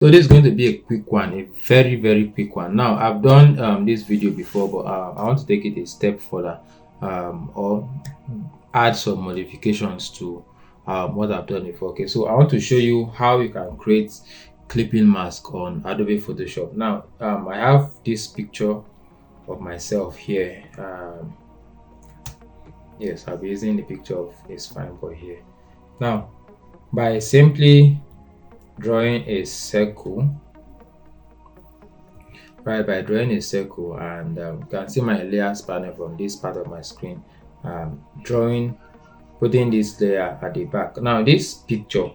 So this is going to be a quick one, a very quick one. Now I've done this video before, but I want to take it a step further, or add some modifications to what I've done before. Okay, so I want to show you how you can create clipping mask on Adobe Photoshop. Now I have this picture of myself here. Yes, I'll be using the picture of this fine boy here. Now by simply drawing a circle, right, by drawing a circle, and you can see my layers panel from this part of my screen. Putting this layer at the back. Now this picture,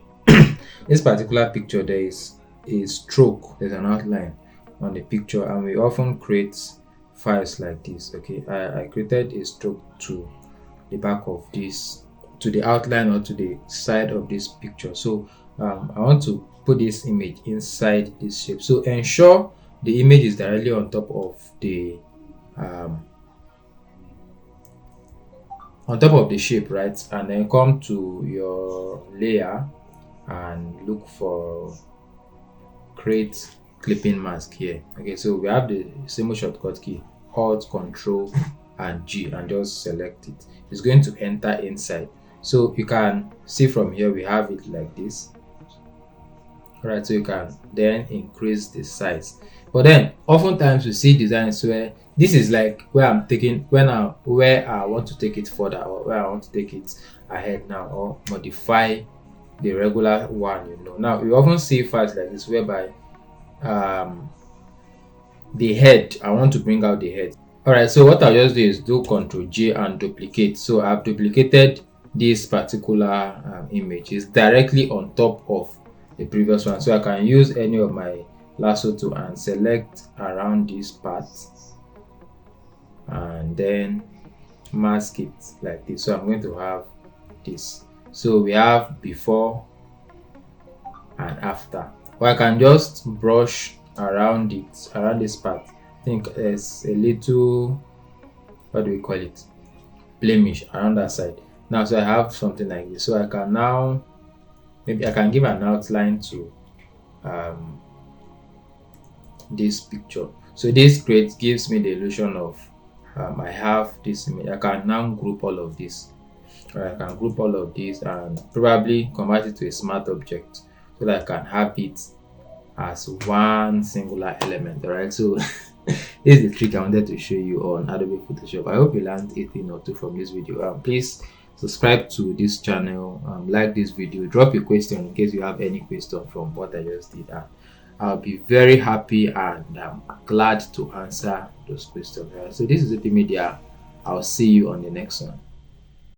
this particular picture, there is a stroke, there's an outline on the picture, and we often create files like this. Okay, I created a stroke to the back of this, to the outline or to the side of this picture. So I want to put this image inside this shape. So ensure the image is directly on top of the shape, right? And then come to your layer and look for create clipping mask here. Okay, so we have the simple shortcut key, Alt, Control and G, and just select it. It's going to enter inside. So you can see from here we have it like this. Right, so you can then increase the size. But then oftentimes we see designs where this is like where I'm taking where I want to take it further, or where I want to take it ahead now, or modify the regular one, you know. Now we often see files like this whereby the head, I want to bring out the head. All right, so what I'll just do is do Ctrl J and duplicate. So I've duplicated this particular image. It's directly on top of the previous one, so I can use any of my lasso tool and select around this part and then mask it like this. So I'm going to have this. So we have before and after, or I can just brush around it, around this part. I think there's a little, what do we call it, blemish around that side. Now so I have something like this. So I can now, maybe I can give an outline to this picture. So this gives me the illusion of I have this image. I can now group all of this. Or I can group all of this and probably convert it to a smart object so that I can have it as one singular element. All right, so this is the trick I wanted to show you on Adobe Photoshop. I hope you learned a thing or two from this video. Please subscribe to this channel, like this video, drop a question in case you have any question from what I just did. I'll be very happy and glad to answer those questions. Right? So this is ApMedia. I'll see you on the next one.